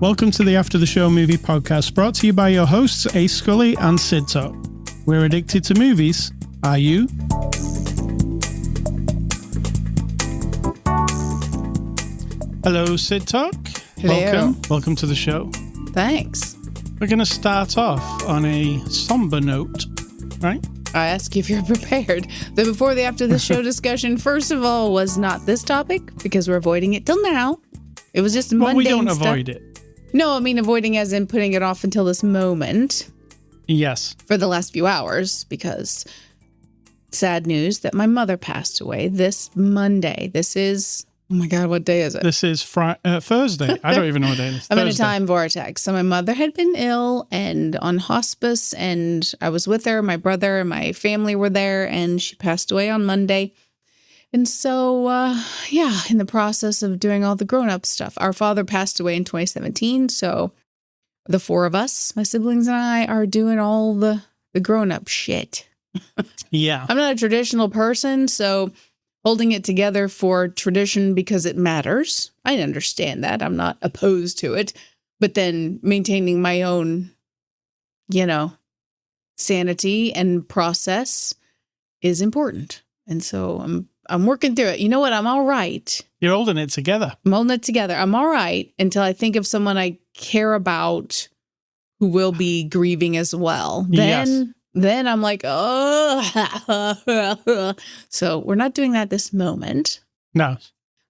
Welcome to the After the Show Movie Podcast, brought to you by your hosts, Ascully and Cidtalk. We're addicted to movies. Are you? Hello, Cidtalk. Hello. Welcome to the show. Thanks. We're going to start off on a somber note, right? I ask you if you're prepared. The before the after the show discussion, first of all, was not this topic because we're avoiding it till now. It was just mundane we don't stuff. avoid it. No, I mean avoiding as in putting it off until this moment. Yes. For the last few hours, because sad news that my mother passed away this Monday. This is, oh my God, what day is it? This is Thursday. I don't even know what day it is. I'm in a time vortex. So my mother had been ill and on hospice, and I was with her. My brother and my family were there, and she passed away on Monday. And so, in the process of doing all the grown-up stuff. Our father passed away in 2017, so the four of us, my siblings and I, are doing all the grown-up shit. Yeah. I'm not a traditional person, so holding it together for tradition because it matters. I understand that. I'm not opposed to it. But then maintaining my own, sanity and process is important. And so I'm working through it. You know what? I'm all right. You're holding it together. I'm holding it together. I'm all right until I think of someone I care about who will be grieving as well. Then I'm like, oh. So we're not doing that this moment. No.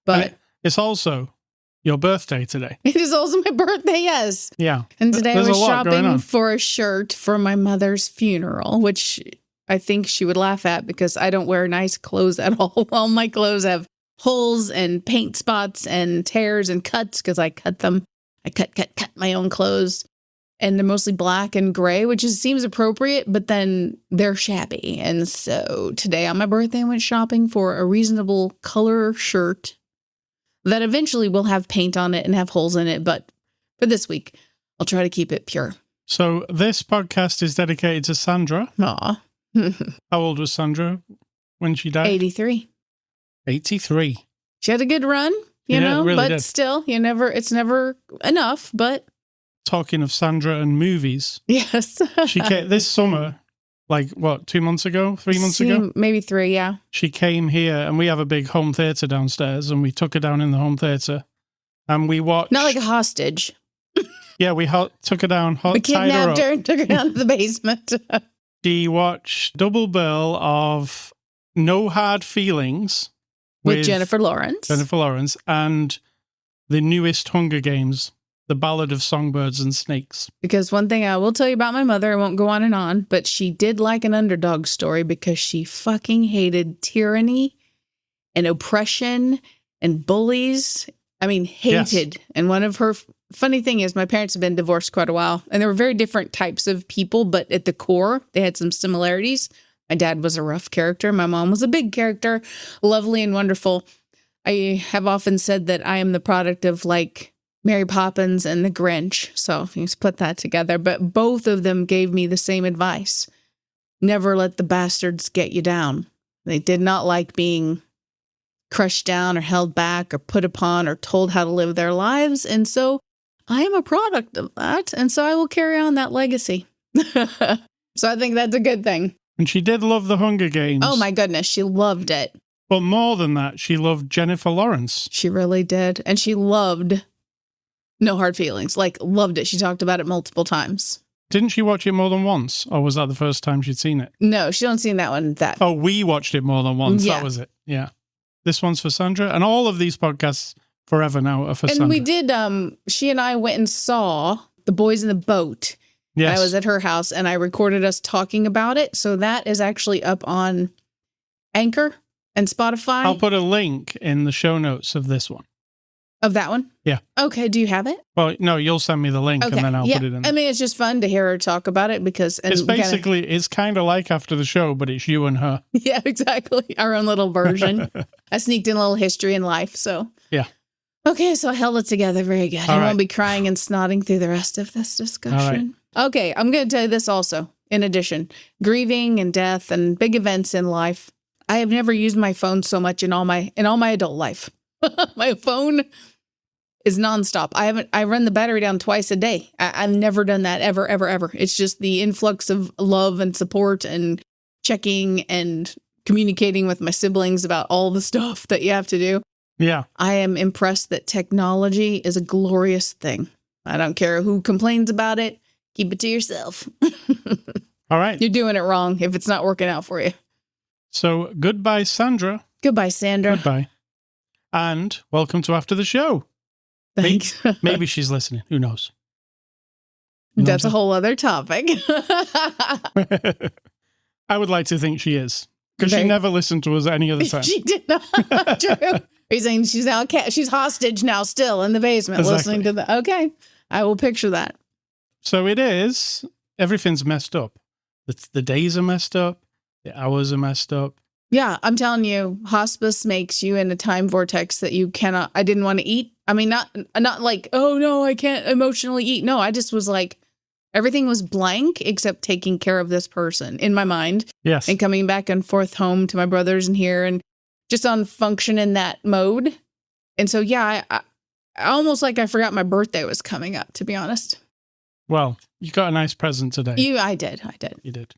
But it's also your birthday today. It is also my birthday, yes. Yeah. And today There's I was a lot going shopping on. for a shirt for my mother's funeral, which I think she would laugh at because I don't wear nice clothes at all. All my clothes have holes and paint spots and tears and cuts because I cut them. I cut my own clothes. And they're mostly black and gray, which seems appropriate, but then they're shabby. And so today on my birthday, I went shopping for a reasonable color shirt that eventually will have paint on it and have holes in it. But for this week, I'll try to keep it pure. So this podcast is dedicated to Sandra. Aw. How old was Sandra when she died? 83. 83. She had a good run, really but did. still, it's never enough, but Talking of Sandra and movies, yes. she came this summer, 2 months ago, 3 months ago? Maybe 3, yeah. She came here, and we have a big home theater downstairs, and we took her down in the home theater, and we watched... Not like a hostage. Yeah, we took her down, We tied her up. kidnapped her and took her down to the basement. She watched double bill of No Hard Feelings With Jennifer Lawrence. And the newest Hunger Games, The Ballad of Songbirds and Snakes. Because one thing I will tell you about my mother, I won't go on and on, but she did like an underdog story because she fucking hated tyranny and oppression and bullies. I mean, hated. Yes. And one of her funny thing is my parents have been divorced quite a while, and they were very different types of people, but at the core, they had some similarities. My dad was a rough character. My mom was a big character, lovely and wonderful. I have often said that I am the product of Mary Poppins and the Grinch. So you just put that together. But both of them gave me the same advice. Never let the bastards get you down. They did not like being crushed down or held back or put upon or told how to live their lives. And so I am a product of that. And so I will carry on that legacy. So I think that's a good thing. And she did love the Hunger Games. Oh my goodness. She loved it. But more than that, she loved Jennifer Lawrence. She really did. And she loved No Hard Feelings. Loved it. She talked about it multiple times. Didn't she watch it more than once? Or was that the first time she'd seen it? No, she don't seen that one. Oh, we watched it more than once. Yeah. That was it. Yeah. This one's for Sandra. And all of these podcasts forever now are for Sandra. And we did, she and I went and saw The Boys in the Boat. Yes. I was at her house and I recorded us talking about it. So that is actually up on Anchor and Spotify. I'll put a link in the show notes of this one. Of that one? Yeah. Okay, do you have it? Well, no, you'll send me the link Okay. and then I'll yeah. put it in. I mean, it's just fun to hear her talk about it because... It's basically, it's kind of like After the Show, but it's you and her. Yeah, exactly. Our own little version. I sneaked in a little history in life, so... Yeah. Okay, so I held it together very good. I won't be crying and snotting through the rest of this discussion. Okay, I'm going to tell you this also. In addition, grieving and death and big events in life. I have never used my phone so much in all my adult life. My phone is nonstop. I run the battery down twice a day. I've never done that ever, ever, ever. It's just the influx of love and support and checking and communicating with my siblings about all the stuff that you have to do. Yeah. I am impressed that technology is a glorious thing. I don't care who complains about it. Keep it to yourself. All right. You're doing it wrong if it's not working out for you. So goodbye, Sandra. Goodbye, Sandra. Goodbye. And welcome to After the Show. Thanks. Maybe she's listening. Who knows? You know That's a whole other topic. I would like to think she is. Because she never listened to us at any other time. She did not. True. Are you saying she's now she's hostage now still in the basement listening to the... Okay. I will picture that. So it is. Everything's messed up. The days are messed up. The hours are messed up. Yeah, I'm telling you, hospice makes you in a time vortex that you cannot... I didn't want to eat. I mean, not like, oh no, I can't emotionally eat. No, I just was like, everything was blank except taking care of this person in my mind. Yes. And coming back and forth home to my brothers and here and just on function in that mode. And so, yeah, I almost like I forgot my birthday was coming up, to be honest. Well, you got a nice present today. I did. You did.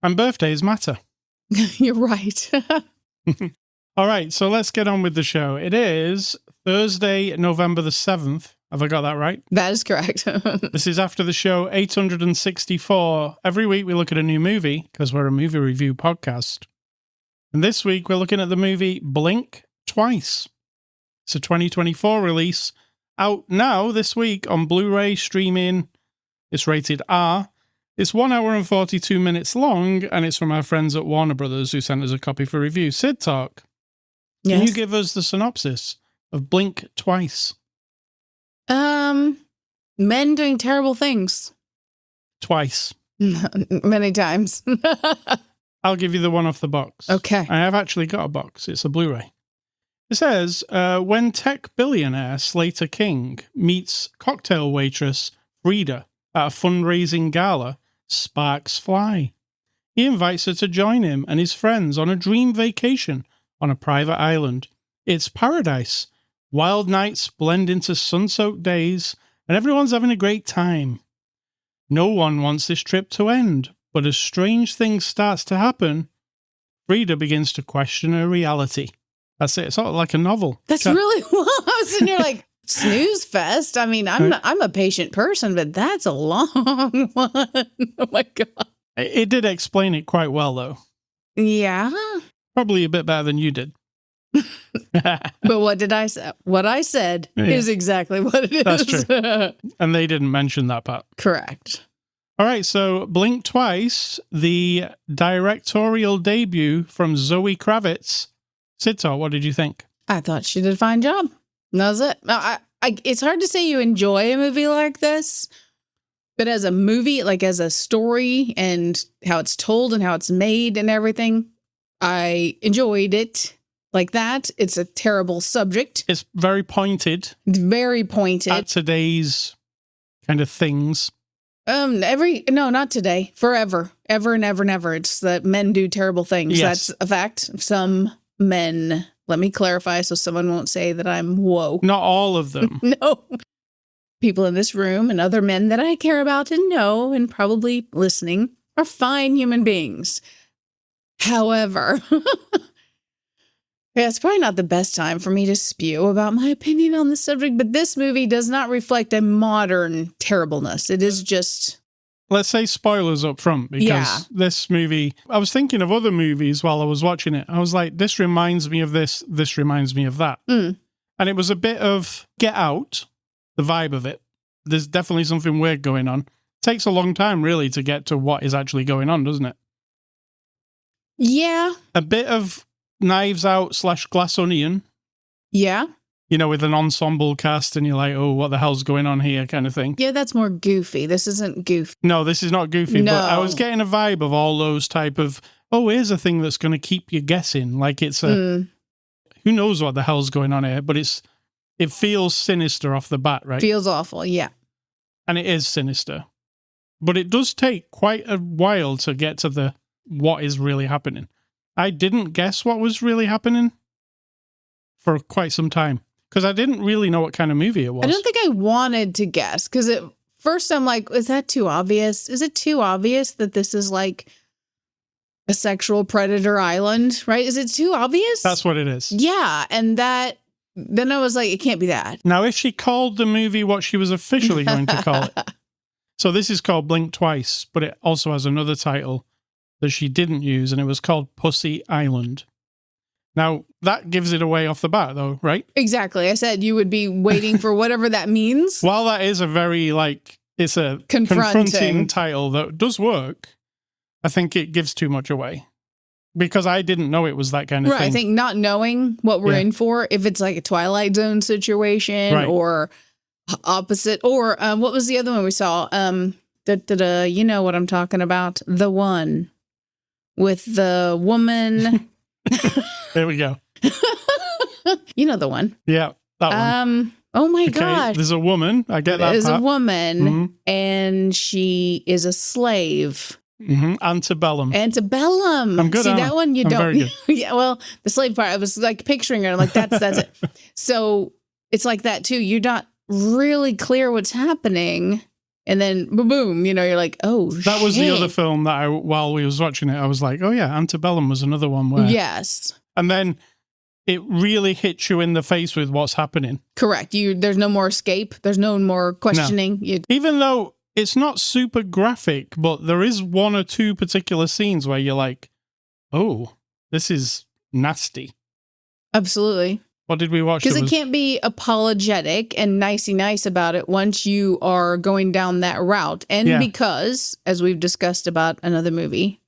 And birthdays matter. You're right. All right, so let's get on with the show. It is Thursday, November the 7th. Have I got that right? That is correct. This is After the Show 864. Every week we look at a new movie because we're a movie review podcast. And this week we're looking at the movie Blink Twice. It's a 2024 release, out now this week on Blu-ray, streaming. It's rated R. It's 1 hour and 42 minutes long, and it's from our friends at Warner Brothers who sent us a copy for review. Cidtalk, Yes. can you give us the synopsis of Blink Twice? Men doing terrible things. Twice. Many times. I'll give you the one off the box. Okay. I have actually got a box. It's a Blu-ray. It says, when tech billionaire Slater King meets cocktail waitress Frida at a fundraising gala, sparks fly. He invites her to join him and his friends on a dream vacation on a private island. It's paradise. Wild nights blend into sun-soaked days, and everyone's having a great time. No one wants this trip to end, but as strange things starts to happen, Frida begins to question her reality. That's it. It's sort of like a novel. That's really was. And you're like, snooze fest. I mean, I'm a patient person, but that's a long one. Oh my God. It did explain it quite well, though. Yeah. Probably a bit better than you did. But what did I say? What I said is exactly what it is. That's true. And they didn't mention that part. Correct. All right, so Blink Twice, the directorial debut from Zoe Kravitz. Cidtalk, what did you think? I thought she did a fine job. That was it. Now, it's hard to say you enjoy a movie like this, but as a movie, like as a story and how it's told and how it's made and everything, I enjoyed it. Like that, it's a terrible subject. It's very pointed. Very pointed. At today's kind of things. No, not today. Forever. Ever and ever and ever. It's that men do terrible things. Yes. That's a fact. Some men, let me clarify so someone won't say that I'm whoa. Not all of them. No. People in this room and other men that I care about and know and probably listening are fine human beings. However... Yeah, it's probably not the best time for me to spew about my opinion on the subject, but this movie does not reflect a modern terribleness. It is just... Let's say spoilers up front, because this movie... I was thinking of other movies while I was watching it. I was like, this reminds me of this reminds me of that. Mm. And it was a bit of Get Out, the vibe of it. There's definitely something weird going on. It takes a long time, really, to get to what is actually going on, doesn't it? Yeah. A bit of Knives Out / Glass Onion. Yeah. You know, with an ensemble cast and you're like, oh, what the hell's going on here kind of thing. Yeah, that's more goofy. This isn't goofy. No, this is not goofy. No. But I was getting a vibe of all those type of, oh, here's a thing that's going to keep you guessing. Like it's a, who knows what the hell's going on here, but it feels sinister off the bat, right? Feels awful, yeah. And it is sinister. But it does take quite a while to get to what is really happening. I didn't guess what was really happening for quite some time. because I didn't really know what kind of movie it was. I don't think I wanted to guess because at first I'm like, is that too obvious? Is it too obvious that this is like a sexual predator island, right? Is it too obvious? That's what it is. Yeah. And then I was like, it can't be that. Now, if she called the movie what she was officially going to call it. So this is called Blink Twice, but it also has another title that she didn't use, and it was called Pussy Island. Now, that gives it away off the bat, though, right? Exactly. I said you would be waiting for whatever that means. While that is a very, it's a confronting title that does work, I think it gives too much away. Because I didn't know it was that kind of thing. I think not knowing what we're in for, if it's like a Twilight Zone situation or opposite, or what was the other one we saw? You know what I'm talking about? The one with the woman. There we go. You know the one. Yeah, that one. Oh my gosh. There's a woman. I get that. There's a woman, and she is a slave. Mm-hmm. Antebellum. I'm good. See, that one you don't. Very good. Yeah, well, the slave part, I was like picturing her. I'm like, that's it. So it's like that too. You're not really clear what's happening. And then boom, you're like, oh, that was the other film that while we was watching it, I was like, oh yeah, Antebellum was another one where. Yes. And then it really hits you in the face with what's happening. Correct. There's no more escape. There's no more questioning. No. Even though it's not super graphic, but there is one or two particular scenes where you're like, oh, this is nasty. Absolutely. What did we watch? Because it can't be apologetic and nicey nice about it once you are going down that route. And because, as we've discussed about another movie,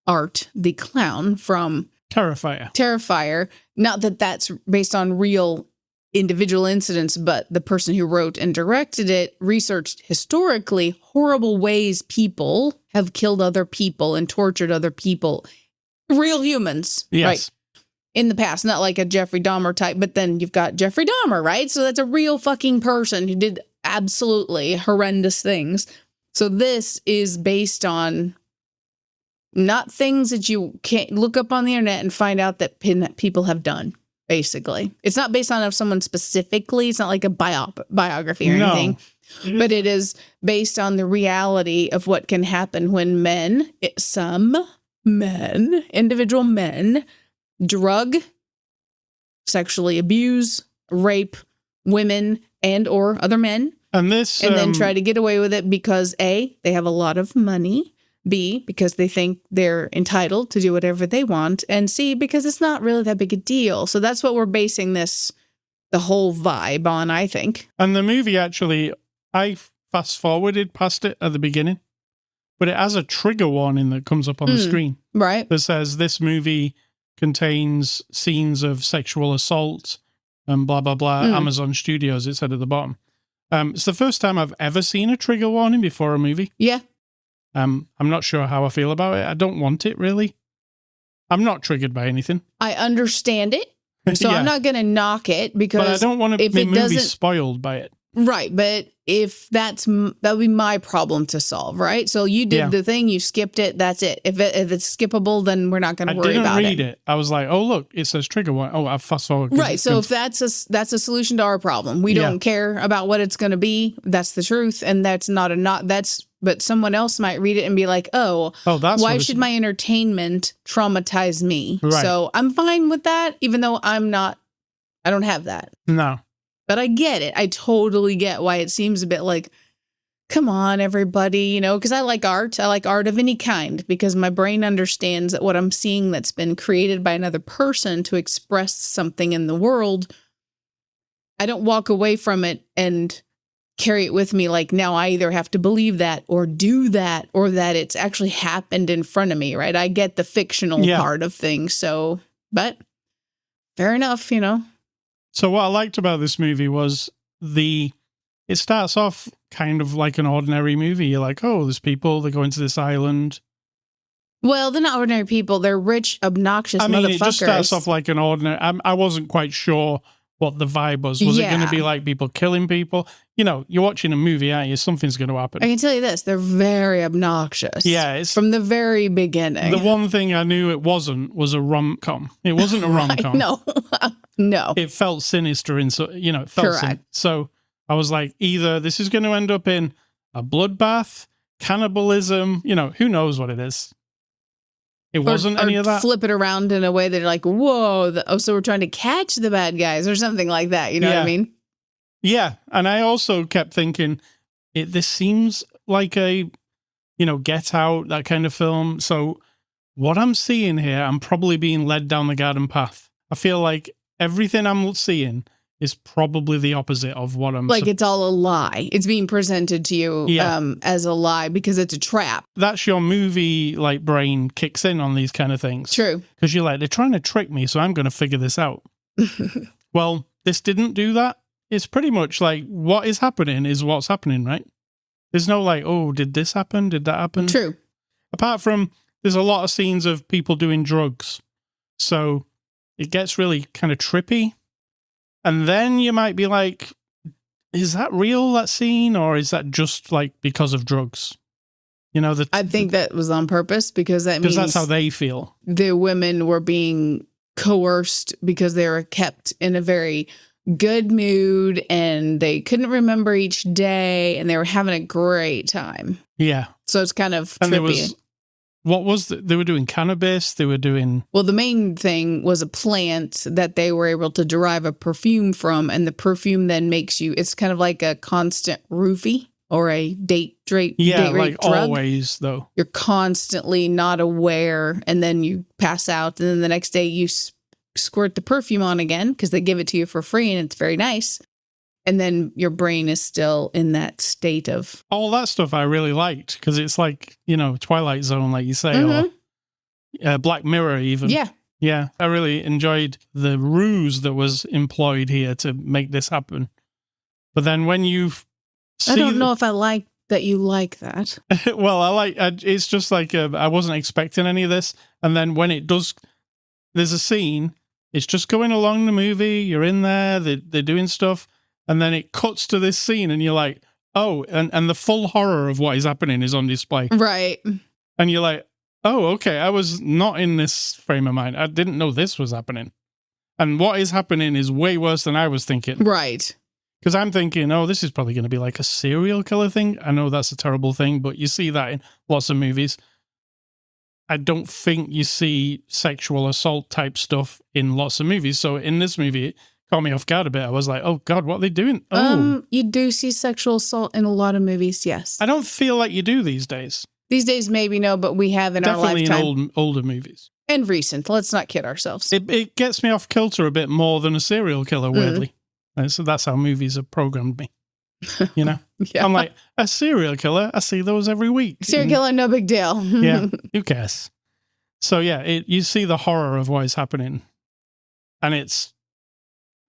Art, the clown from Terrifier, not that that's based on real individual incidents, but the person who wrote and directed it researched historically horrible ways people have killed other people and tortured other people. Real humans. Yes. Right? In the past, not like a Jeffrey Dahmer type, but then you've got Jeffrey Dahmer, right? So that's a real fucking person who did absolutely horrendous things. So this is based on not things that you can't look up on the internet and find out that people have done, basically. It's not based on someone specifically. It's not like a biography or anything. But it is based on the reality of what can happen when individual men, drug, sexually abuse, rape women and or other men. And then try to get away with it because A, they have a lot of money, B, because they think they're entitled to do whatever they want, and C, because it's not really that big a deal. So that's what we're basing the whole vibe on, I think. And the movie actually, I fast forwarded past it at the beginning, but it has a trigger warning that comes up on the screen. Right. That says this movie contains scenes of sexual assault and blah, blah, blah. Amazon Studios, it said at the bottom. It's the first time I've ever seen a trigger warning before a movie. Yeah. I'm not sure how I feel about it. I don't want it, really. I'm not triggered by anything. I understand it. So I'm not going to knock it because... But I don't want to be movie spoiled by it. Right, but if that would be my problem to solve, right? So you did the thing, you skipped it, that's it. If it's skippable, then we're not going to worry about it. I didn't read it. I was like, oh, look, it says trigger warning. Oh, I've fast forwarded. Right, so if that's a solution to our problem. We don't care about what it's going to be. That's the truth, and that's not but someone else might read it and be like, that's why should my entertainment traumatize me? Right. So I'm fine with that, even though I don't have that. No. But I get it. I totally get why it seems a bit like, come on, everybody, because I like art. I like art of any kind because my brain understands that what I'm seeing that's been created by another person to express something in the world, I don't walk away from it and carry it with me like now I either have to believe that or do that or that it's actually happened in front of me, right? I get the fictional part of things. So, but fair enough, So what I liked about this movie was it starts off kind of like an ordinary movie. You're like, oh, there's people, they're going to this island. Well, they're not ordinary people. They're rich, obnoxious motherfuckers. It just starts off like an ordinary... I wasn't quite sure what the vibe was. Was it going to Yeah. be like people killing people? You know, you're watching a movie, aren't you? Something's going to happen. I can tell you this, they're very obnoxious. Yeah, it's from the very beginning. the one thing I knew it wasn't was a rom-com. It wasn't a rom-com. No. No. It felt sinister and so, you know, it felt Correct. so I was like, either this is going to end up in a bloodbath, cannibalism, you know, who knows what it is. It wasn't any of that. Flip it around in a way that you're like, whoa, so we're trying to catch the bad guys or something like that. You know what I mean? Yeah. And I also kept thinking, this seems like a, you know, Get Out, that kind of film. So what I'm seeing here, I'm probably being led down the garden path. I feel like everything I'm seeing is probably the opposite of what I'm... Like it's all a lie. It's being presented to you as a lie because it's a trap. That's your movie, like, brain kicks in on these kind of things. True. Because you're like, they're trying to trick me, so I'm going to figure this out. Well, this didn't do that. It's pretty much like, what is happening is what's happening, right? There's no like, oh, did this happen? Did that happen? True. Apart from, there's a lot of scenes of people doing drugs. So it gets really kind of trippy. And then you might be like, is that real, that scene? Or is that just like because of drugs? You know, I think that was on purpose because that's how they feel. The women were being coerced because they were kept in a very good mood and they couldn't remember each day and they were having a great time. Yeah. So it's kind of and trippy. They were doing cannabis, they were doing... Well, the main thing was a plant that they were able to derive a perfume from, and the perfume then makes you, it's kind of like a constant roofie or a date rape like drug. always, though. You're constantly not aware, and then you pass out, and then the next day you squirt the perfume on again because they give it to you for free, and it's very nice. And then your brain is still in that state of... All that stuff I really liked because it's like, you know, Twilight Zone, like you say, or Black Mirror even. Yeah. Yeah, I really enjoyed the ruse that was employed here to make this happen. But then when you see... I don't know if I like that you like that. Well, it's just like I wasn't expecting any of this. And then when it does, there's a scene, it's just going along the movie, you're in there, they're doing stuff. And then it cuts to this scene and you're like, oh, and the full horror of what is happening is on display. Right. And you're like, oh, okay, I was not in this frame of mind. I didn't know this was happening. And what is happening is way worse than I was thinking. Right. Because I'm thinking, oh, this is probably going to be like a serial killer thing. I know that's a terrible thing, but you see that in lots of movies. I don't think you see sexual assault type stuff in lots of movies. So in this movie... caught me off guard a bit. I was like, oh God, what are they doing? Oh. You do see sexual assault in a lot of movies, yes. I don't feel like you do these days. These days, maybe no, but we have in our lifetime. Definitely in older movies. And recent. Let's not kid ourselves. It gets me off kilter a bit more than a serial killer, weirdly. So that's how movies have programmed me. You know? Yeah. I'm like, a serial killer? I see those every week. Serial killer, no big deal. Yeah, who cares? So yeah, you see the horror of what is happening. And it's...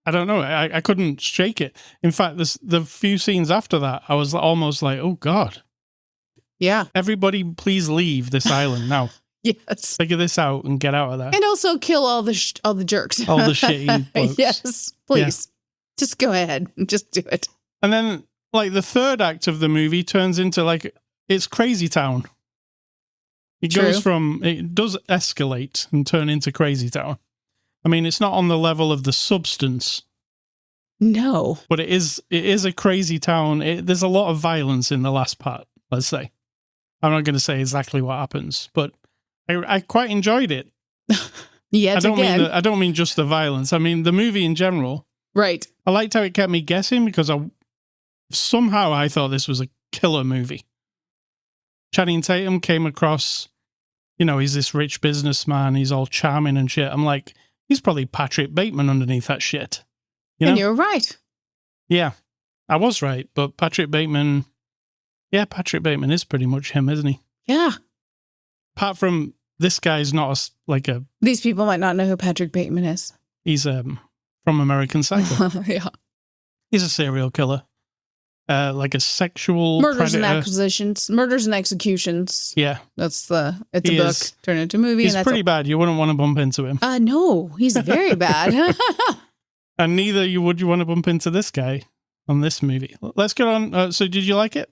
I don't know. I couldn't shake it. In fact, the few scenes after that, I was almost like, oh, God. Yeah. Everybody, please leave this island now. Yes. Figure this out and get out of there. And also kill all the jerks. All the shitty blokes. Yes, please. Yeah. Just go ahead and just do it. And then, like, the third act of the movie turns into, like, it's Crazy Town. It goes from, it does escalate and turn into Crazy Town. I mean, it's not on the level of The Substance. No. But it is a crazy town. There's a lot of violence in the last part, let's say. I'm not going to say exactly what happens, but I quite enjoyed it. Yet again. I don't mean just the violence. I mean the movie in general. Right. I liked how it kept me guessing because somehow I thought this was a killer movie. Channing Tatum came across, you know, he's this rich businessman. He's all charming and shit. I'm like, he's probably Patrick Bateman underneath that shit. You know? And you're right. Yeah, I was right. But Patrick Bateman is pretty much him, isn't he? Yeah. Apart from this guy's not a... These people might not know who Patrick Bateman is. He's from American Psycho. Yeah. He's a serial killer. Like a sexual Murders predator. Murders and executions. Yeah. It's a book turned into a movie. He's pretty bad. You wouldn't want to bump into him. No, he's very bad. And neither would you want to bump into this guy on this movie. Let's get on. So did you like it?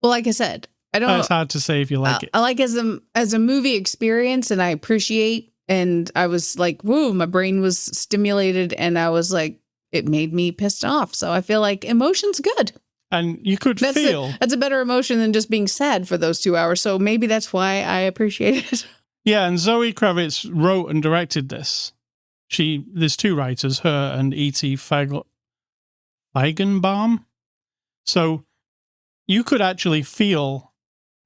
Well, like I said, I don't. It's hard to say if you like it. I like as a movie experience, and I appreciate. And I was like, woo, my brain was stimulated, and I was like, it made me pissed off. So I feel like emotion's good. And you could feel... That's a better emotion than just being sad for those 2 hours. So maybe that's why I appreciate it. Yeah, and Zoe Kravitz wrote and directed this. There's two writers, her and E.T. Feigenbaum. So you could actually feel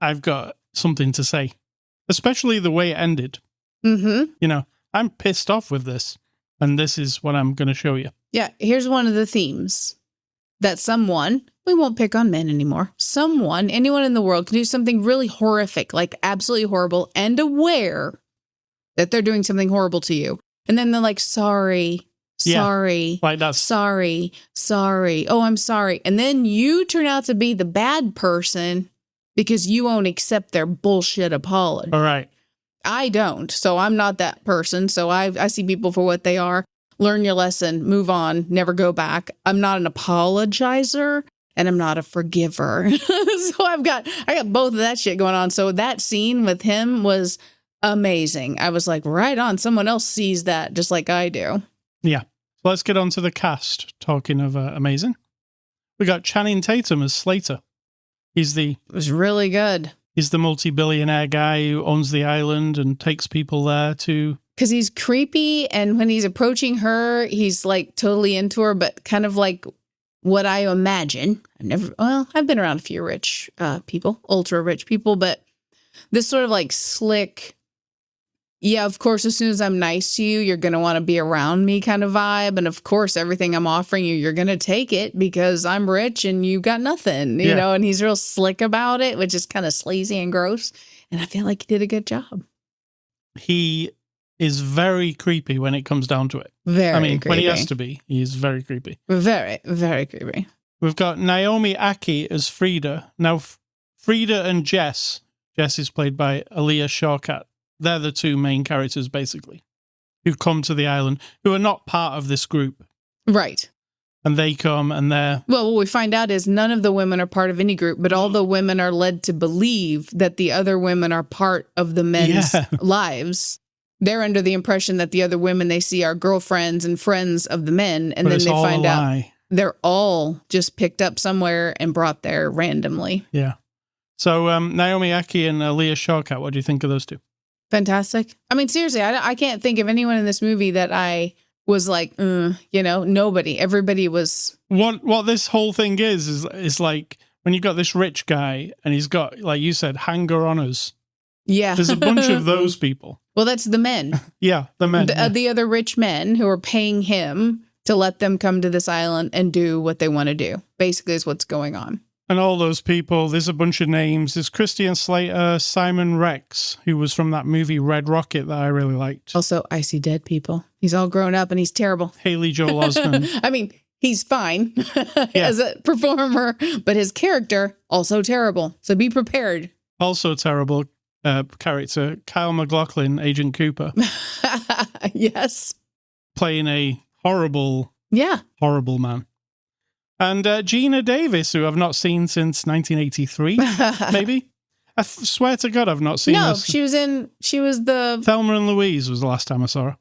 I've got something to say, especially the way it ended. Mm-hmm. You know, I'm pissed off with this, and this is what I'm going to show you. Yeah, here's one of the themes that someone, we won't pick on men anymore, anyone in the world can do something really horrific, like absolutely horrible, and aware that they're doing something horrible to you. And then they're like, sorry, like that's sorry. Oh, I'm sorry. And then you turn out to be the bad person because you won't accept their bullshit apology. all right. I don't. So I'm not that person. So I see people for what they are. Learn your lesson, move on, never go back. I'm not an apologizer and I'm not a forgiver. So I got both of that shit going on. So that scene with him was amazing. I was like, right on. Someone else sees that just like I do. Yeah. So let's get on to the cast. Talking of amazing. We got Channing Tatum as Slater. It was really good. He's the multi-billionaire guy who owns the island and takes people there to... Because he's creepy, and when he's approaching her, he's like totally into her, but kind of like what I imagine. I've been around a few rich people, ultra rich people, but this sort of like slick, yeah, of course, as soon as I'm nice to you, you're going to want to be around me kind of vibe. And of course, everything I'm offering you, you're going to take it because I'm rich and you got nothing, you know, and he's real slick about it, which is kind of sleazy and gross. And I feel like he did a good job. He is very creepy when it comes down to it. Very creepy. When he has to be, he's very creepy. Very, very creepy. We've got Naomi Ackie as Frida. Now, Frida and Jess is played by Aaliyah Shawkat. They're the two main characters, basically, who come to the island, who are not part of this group. Right. And they come and they're... Well, what we find out is none of the women are part of any group, but all the women are led to believe that the other women are part of the men's lives. They're under the impression that the other women they see are girlfriends and friends of the men, and then they find out they're all just picked up somewhere and brought there randomly. Yeah. So Naomi Ackie and Aaliyah Shawkat, what do you think of those two? Fantastic. I mean, seriously, I can't think of anyone in this movie that I was like, nobody. Everybody was... What this whole thing is like when you got this rich guy and he's got, like you said, hanger-oners. Yeah. There's a bunch of those people. Well, that's the men. Yeah, the men. The other rich men who are paying him to let them come to this island and do what they want to do. Basically is what's going on. And all those people, there's a bunch of names. There's Christian Slater, Simon Rex, who was from that movie Red Rocket that I really liked. Also, I See Dead People. He's all grown up and he's terrible. Haley Joel Osment. I mean, he's fine as a performer, but his character, also terrible. So be prepared. Also terrible character, Kyle MacLachlan, Agent Cooper. Yes. Playing a horrible man. And Gina Davis, who I've not seen since 1983, maybe. I swear to God, I've not seen her. No, she was the... Thelma and Louise was the last time I saw her.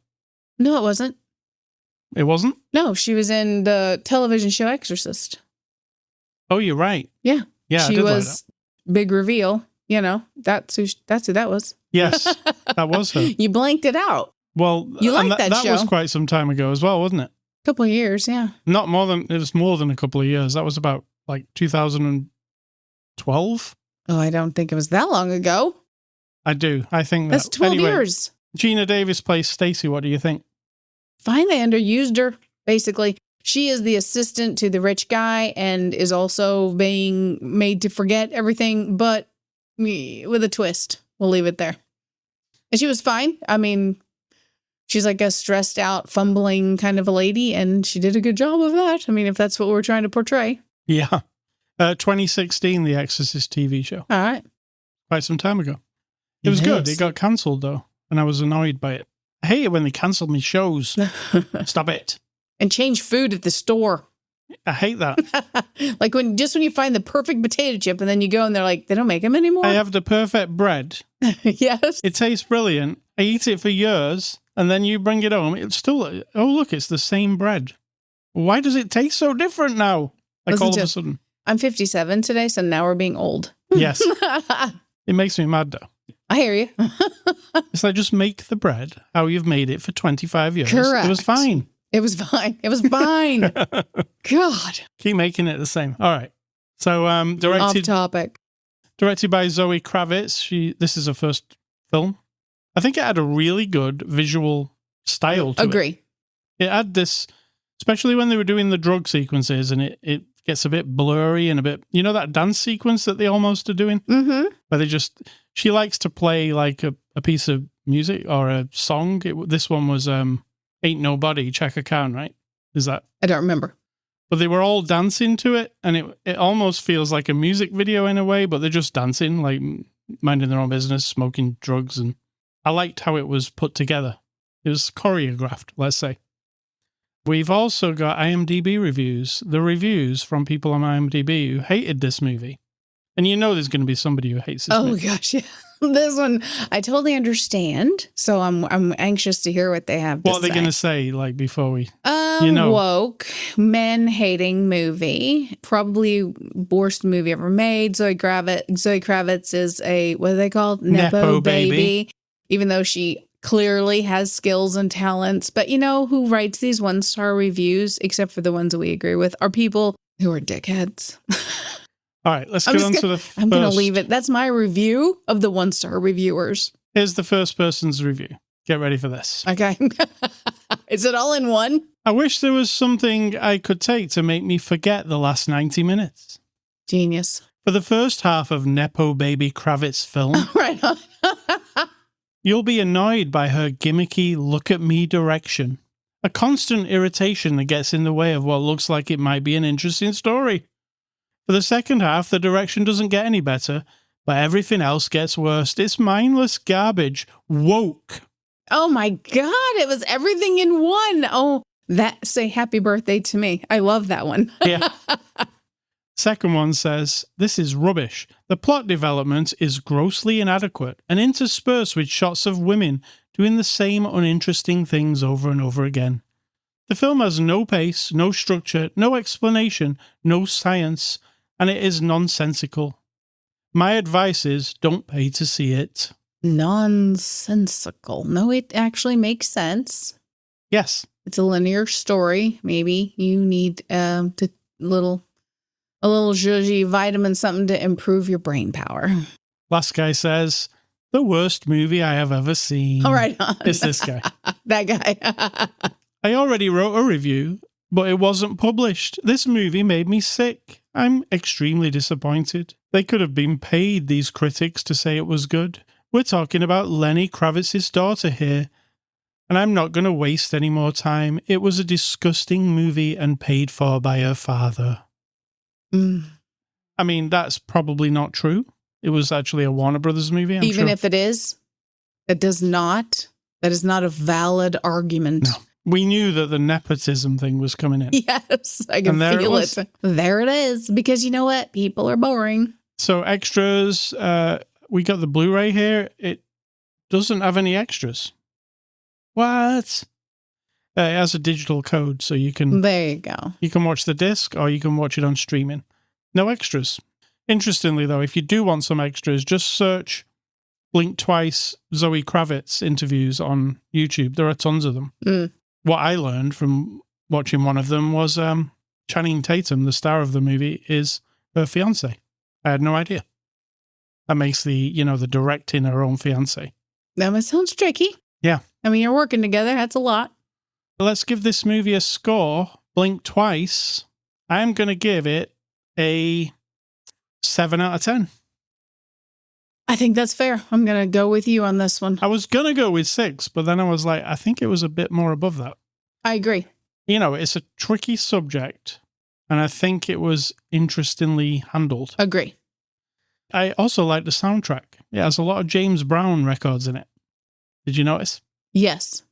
No, it wasn't. It wasn't? No, she was in the television show Exorcist. Oh, you're right. Yeah. Yeah, she was big reveal. You know, that's who that was. Yes, that was her. You blanked it out. Well, you liked that show. That was quite some time ago as well, wasn't it? Couple of years, yeah. It was more than a couple of years. That was about like 2012. Oh, I don't think it was that long ago. I do. I think that's 12 years. Gina Davis plays Stacy. What do you think? Fine, they underused her. Basically, she is the assistant to the rich guy and is also being made to forget everything, but with a twist. We'll leave it there. And she was fine. I mean, she's like a stressed out, fumbling kind of a lady, and she did a good job of that. I mean, if that's what we're trying to portray. Yeah. 2016, The Exorcist TV show. All right. Quite some time ago. It was good. It got cancelled, though, and I was annoyed by it. I hate it when they cancel me shows. Stop it. And change food at the store. I hate that. Like when you find the perfect potato chip and then you go and they're like, they don't make them anymore. I have the perfect bread. Yes. It tastes brilliant. I eat it for years, and then you bring it home. It's still, oh, look, it's the same bread. Why does it taste so different now? Like all of a sudden. I'm 57 today, so now we're being old. Yes. It makes me mad, though. I hear you. It's like, just make the bread how you've made it for 25 years. Correct. It was fine. It was fine. It was fine. God. Keep making it the same. All right. So, Off topic. Directed by Zoe Kravitz. This is her first film. I think it had a really good visual style to it. Agree. It had this, especially when they were doing the drug sequences, and it gets a bit blurry and a bit, you know, that dance sequence that they almost are doing? Mm-hmm. Where she likes to play like a piece of music or a song. This one was Ain't Nobody, Chaka Khan, right? Is that? I don't remember. But they were all dancing to it, and it almost feels like a music video in a way, but they're just dancing, like minding their own business, smoking drugs, and I liked how it was put together. It was choreographed, let's say. We've also got IMDB reviews, the reviews from people on IMDB who hated this movie. And you know there's going to be somebody who hates this movie. Oh, gosh, yeah. This one, I totally understand. So I'm anxious to hear what they have to say. What are they going to say, like, before we... Woke, men-hating movie. Probably worst movie ever made. Zoe Kravitz is a, what are they called? Nepo baby. Even though she clearly has skills and talents. But you know who writes these one-star reviews, except for the ones that we agree with, are people who are dickheads. All right, let's get on to the first. I'm going to leave it. That's my review of the one-star reviewers. Here's the first person's review. Get ready for this. Okay. Is it all in one? I wish there was something I could take to make me forget the last 90 minutes. Genius. For the first half of Nepo Baby Kravitz film, Right on. you'll be annoyed by her gimmicky look-at-me direction. A constant irritation that gets in the way of what looks like it might be an interesting story. For the second half, the direction doesn't get any better, but everything else gets worse. It's mindless garbage. Woke. Oh my God, it was everything in one. Oh, say happy birthday to me. I love that one. Yeah. Second one says, this is rubbish. The plot development is grossly inadequate and interspersed with shots of women doing the same uninteresting things over and over again. The film has no pace, no structure, no explanation, no science, and it is nonsensical. My advice is don't pay to see it. Nonsensical. No, it actually makes sense. Yes. It's a linear story. Maybe you need a little zhuzhy vitamin, something to improve your brain power. Last guy says, the worst movie I have ever seen. All right. It's this guy. That guy. I already wrote a review, but it wasn't published. This movie made me sick. I'm extremely disappointed. They could have been paid, these critics, to say it was good. We're talking about Lenny Kravitz's daughter here, and I'm not going to waste any more time. It was a disgusting movie and paid for by her father. I mean, that's probably not true. It was actually a Warner Brothers movie, I'm Even sure. if it is, that is not a valid argument. No. We knew that the nepotism thing was coming in. Yes, I can feel it. There it is. Because you know what? People are boring. So extras, we got the Blu-ray here. It doesn't have any extras. What? It has a digital code, so you can... There you go. You can watch the disc, or you can watch it on streaming. No extras. Interestingly, though, if you do want some extras, just search Blink Twice Zoe Kravitz interviews on YouTube. There are tons of them. What I learned from watching one of them was Channing Tatum, the star of the movie, is her fiancé. I had no idea. That makes the directing her own fiancé. That sounds tricky. Yeah. I mean, you're working together. That's a lot. Let's give this movie a score. Blink Twice. I'm going to give it a 7 out of 10. I think that's fair. I'm going to go with you on this one. I was going to go with 6, but then I was like, I think it was a bit more above that. I agree. It's a tricky subject, and I think it was interestingly handled. Agree. I also like the soundtrack. It has a lot of James Brown records in it. Did you notice? Yes.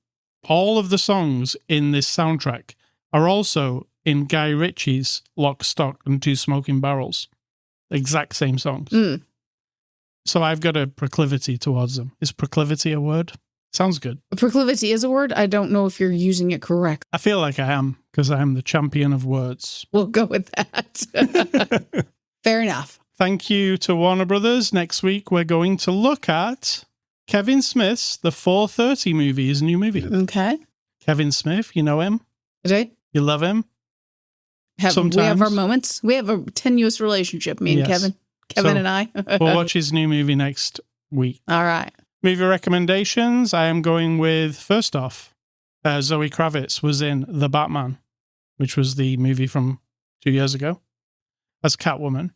All of the songs in this soundtrack are also in Guy Ritchie's Lock, Stock, and Two Smoking Barrels. Exact same songs. Mm. So I've got a proclivity towards them. Is proclivity a word? Sounds good. Proclivity is a word. I don't know if you're using it correct. I feel like I am, because I am the champion of words. We'll go with that. Fair enough. Thank you to Warner Brothers. Next week, we're going to look at Kevin Smith's The 4:30 movie, his new movie. Okay. Kevin Smith, you know him? Okay. You love him? We have our moments. We have a tenuous relationship, me and Kevin. Kevin and I. We'll watch his new movie next week. All right. Movie recommendations. I am going with, first off, Zoe Kravitz was in The Batman, which was the movie from 2 years ago, as Catwoman.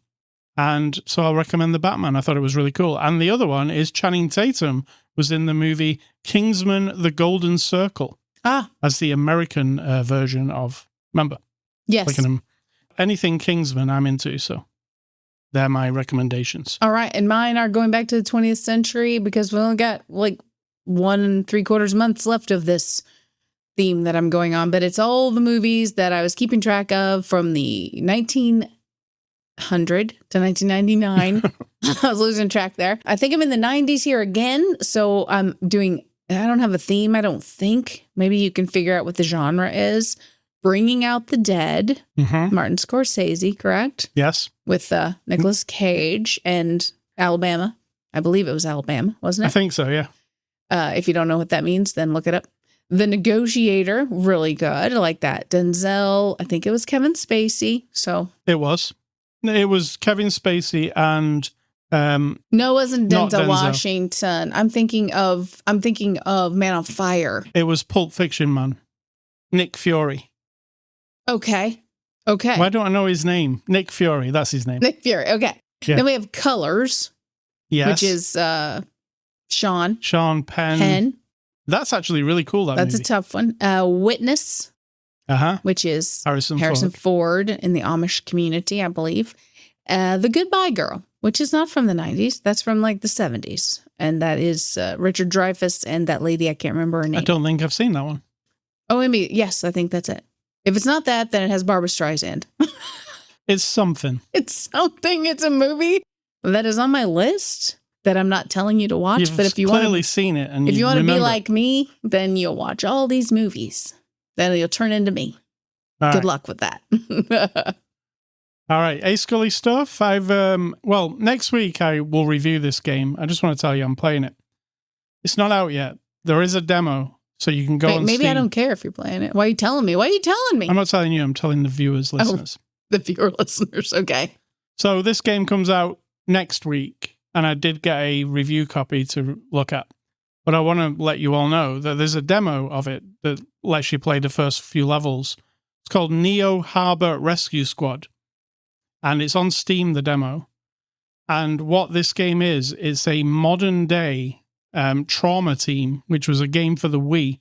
And so I'll recommend The Batman. I thought it was really cool. And the other one is Channing Tatum was in the movie Kingsman: The Golden Circle as the American version of, remember? Yes. Anything Kingsman I'm into, so they're my recommendations. All right. And mine are going back to the 20th century because we only got like 1 3/4 months left of this theme that I'm going on. But it's all the movies that I was keeping track of from the 1900 to 1999. I was losing track there. I think I'm in the 90s here again. So I don't have a theme, I don't think. Maybe you can figure out what the genre is. Bringing Out the Dead, Martin Scorsese, correct? Yes. With Nicolas Cage and Alabama. I believe it was Alabama, wasn't it? I think so, yeah. If you don't know what that means, then look it up. The Negotiator, really good. I like that. Denzel, I think it was Kevin Spacey. So it was Kevin Spacey and no, it wasn't Denzel Washington. I'm thinking of Man on Fire. It was Pulp Fiction, man. Nick Fury. Okay. Why don't I know his name? Nick Fury, that's his name. Nick Fury, okay. Yeah. Then we have Colors. Yes. Which is Sean Penn. That's actually really cool, That's movie. A tough one. Witness. Which is Harrison Ford in the Amish community, I believe. The Goodbye Girl, which is not from the 90s. That's from like the 70s. And that is Richard Dreyfuss and that lady, I can't remember her name. I don't think I've seen that one. Oh, yes, I think that's it. If it's not that, then it has Barbra Streisand. It's something. It's a movie that is on my list that I'm not telling you to watch. You've but if you clearly seen it, and if you want to be like me, then you'll watch all these movies. Then you'll turn into me. Good luck with that. All right, Ascully stuff. Next week I will review this game. I just want to tell you I'm playing it. It's not out yet. There is a demo. So you can go on maybe Steam. I don't care if you're playing it. Why are you telling me? I'm not telling you. I'm telling the viewers, listeners. The viewer listeners. Okay. So this game comes out next week, and I did get a review copy to look at. But I want to let you all know that there's a demo of it that lets you play the first few levels. It's called Neo Harbor Rescue Squad. And it's on Steam, the demo. And what this game is, it's a modern day Trauma Team, which was a game for the Wii,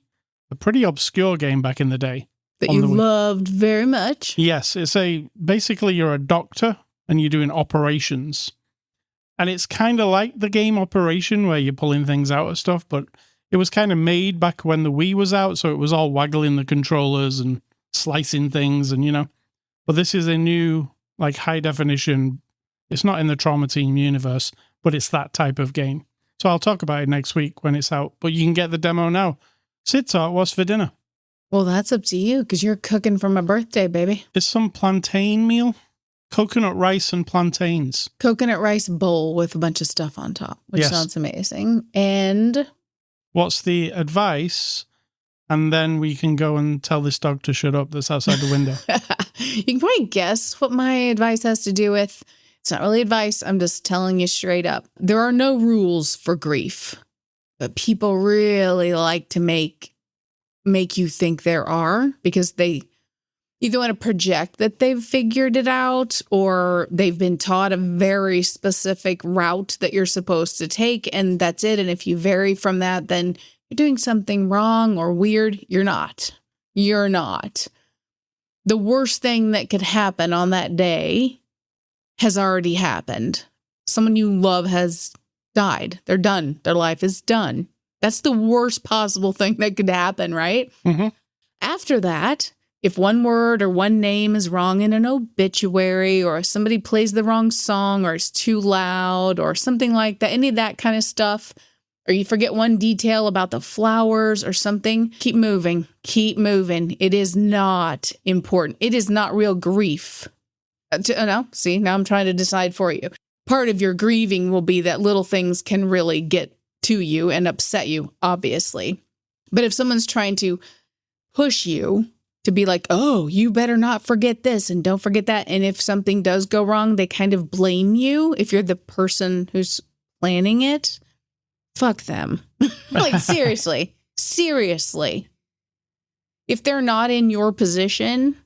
a pretty obscure game back in the day. That you loved very much. Yes, basically you're a doctor and you're doing operations. And it's kind of like the game Operation where you're pulling things out of stuff, but it was kind of made back when the Wii was out, so it was all waggling the controllers and slicing things and, But this is a new, like, high definition, it's not in the Trauma Team universe, but it's that type of game. So I'll talk about it next week when it's out, but you can get the demo now. Cidtalk, what's for dinner? Well, that's up to you because you're cooking for my birthday, baby. It's some plantain meal. Coconut rice and plantains. Coconut rice bowl with a bunch of stuff on top, which sounds amazing. And what's the advice? And then we can go and tell this dog to shut up that's outside the window. You can probably guess what my advice has to do with. It's not really advice. I'm just telling you straight up. There are no rules for grief, but people really like to make you think there are because they either want to project that they've figured it out or they've been taught a very specific route that you're supposed to take, and that's it. And if you vary from that, then you're doing something wrong or weird. You're not. You're not. The worst thing that could happen on that day has already happened. Someone you love has died. They're done. Their life is done. That's the worst possible thing that could happen, right? Mm-hmm. After that, If one word or one name is wrong in an obituary, or somebody plays the wrong song, or it's too loud, or something like that, any of that kind of stuff, or you forget one detail about the flowers or something, keep moving. Keep moving. It is not important. It is not real grief. No, see, now I'm trying to decide for you. Part of your grieving will be that little things can really get to you and upset you, obviously. But if someone's trying to push you to be like, oh, you better not forget this and don't forget that. And if something does go wrong, they kind of blame you. If you're the person who's planning it, fuck them. Like, seriously. If they're not in your position,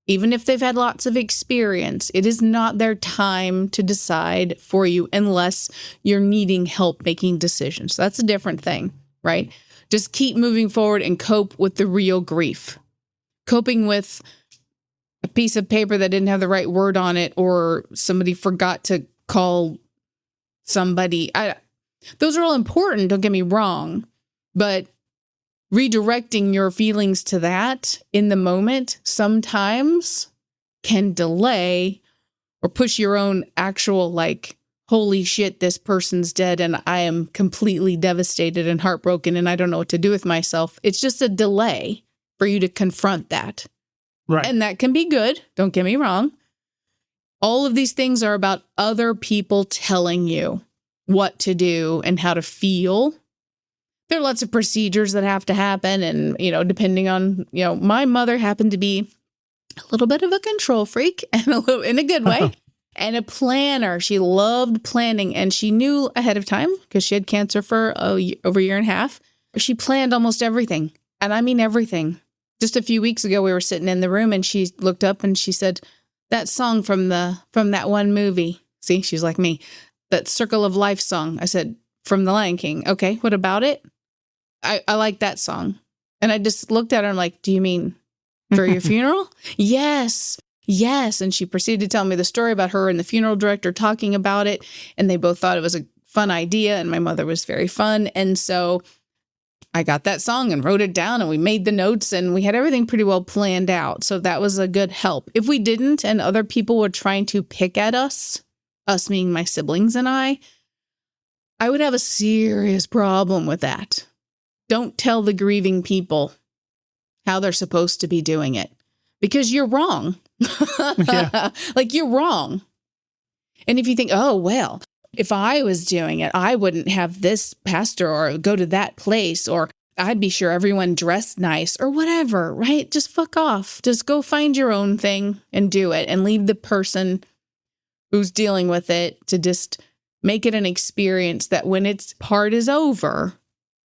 even if they've had lots of experience, it is not their time to decide for you unless you're needing help making decisions. That's a different thing, right? Just keep moving forward and cope with the real grief. Coping with a piece of paper that didn't have the right word on it, or somebody forgot to call somebody. Those are all important, don't get me wrong. But redirecting your feelings to that in the moment sometimes can delay or push your own actual, like, holy shit, this person's dead and I am completely devastated and heartbroken and I don't know what to do with myself. It's just a delay for you to confront that. Right. And that can be good. Don't get me wrong. All of these things are about other people telling you what to do and how to feel. There are lots of procedures that have to happen. And, depending on, my mother happened to be a little bit of a control freak, and in a good way, and a planner. She loved planning, and she knew ahead of time because she had cancer for over a year and a half. She planned almost everything. And I mean everything. Just a few weeks ago, we were sitting in the room and she looked up and she said, that song from that one movie. See, she's like me. That Circle of Life song. I said, from The Lion King. Okay, what about it? I like that song. And I just looked at her and I'm like, do you mean for your funeral? Yes. And she proceeded to tell me the story about her and the funeral director talking about it. And they both thought it was a fun idea. And my mother was very fun. And so I got that song and wrote it down and we made the notes and we had everything pretty well planned out. So that was a good help. If we didn't and other people were trying to pick at us being my siblings and I would have a serious problem with that. Don't tell the grieving people how they're supposed to be doing it because you're wrong. Yeah. Like, you're wrong. And if you think, oh, well, if I was doing it, I wouldn't have this pastor or go to that place, or I'd be sure everyone dressed nice or whatever, right? Just fuck off. Just go find your own thing and do it, and leave the person who's dealing with it to just make it an experience that when its part is over,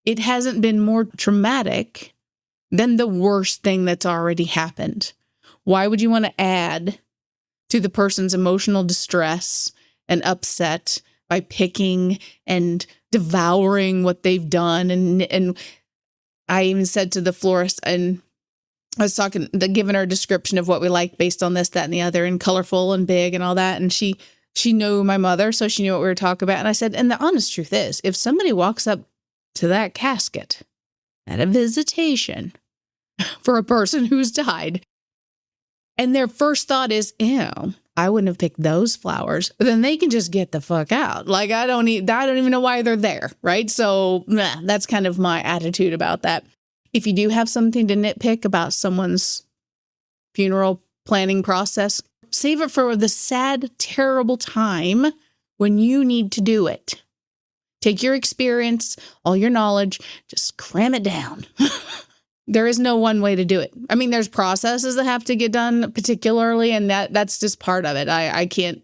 it hasn't been more traumatic than the worst thing that's already happened. Why would you want to add to the person's emotional distress and upset by picking and devouring what they've done? And I even said to the florist, and I was giving her a description of what we liked based on this, that, and the other, and colorful and big and all that. And she knew my mother, so she knew what we were talking about. And I said, and the honest truth is, if somebody walks up to that casket at a visitation for a person who's died, and their first thought is, ew, I wouldn't have picked those flowers, then they can just get the fuck out. Like, I don't even know why they're there, right? So that's kind of my attitude about that. If you do have something to nitpick about someone's funeral planning process, save it for the sad, terrible time when you need to do it. Take your experience, all your knowledge, just cram it down. There is no one way to do it. I mean, there's processes that have to get done particularly, and that's just part of it. I can't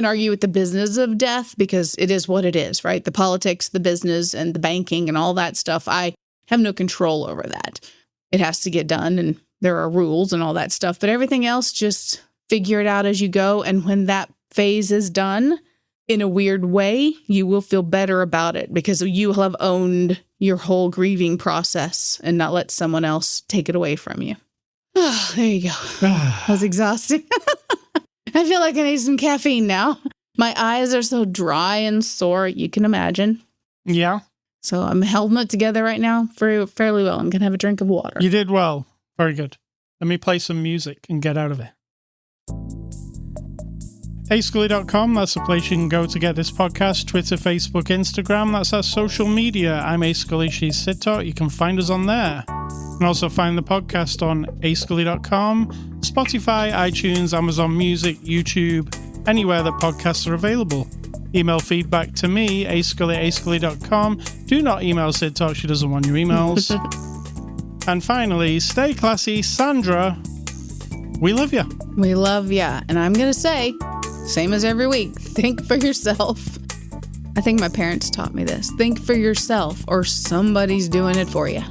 argue with the business of death because it is what it is, right? The politics, the business, and the banking and all that stuff. I have no control over that. It has to get done, and there are rules and all that stuff. But everything else, just figure it out as you go. And when that phase is done, in a weird way, you will feel better about it because you will have owned your whole grieving process and not let someone else take it away from you. Oh, there you go. That was exhausting. I feel like I need some caffeine now. My eyes are so dry and sore, you can imagine. Yeah. So I'm holding it together right now fairly well. I'm going to have a drink of water. You did well. Very good. Let me play some music and get out of it. Ascully.com, that's the place you can go to get this podcast. Twitter, Facebook, Instagram, that's our social media. I'm Ascully, she's Cidtalk. You can find us on there. You can also find the podcast on Ascully.com, Spotify, iTunes, Amazon Music, YouTube, anywhere that podcasts are available. Email feedback to me, Ascully@ascully.com. Do not email Cidtalk, she doesn't want your emails. And finally, stay classy, Sandra. We love you. We love ya. And I'm going to say, same as every week, think for yourself. I think my parents taught me this. Think for yourself or somebody's doing it for you.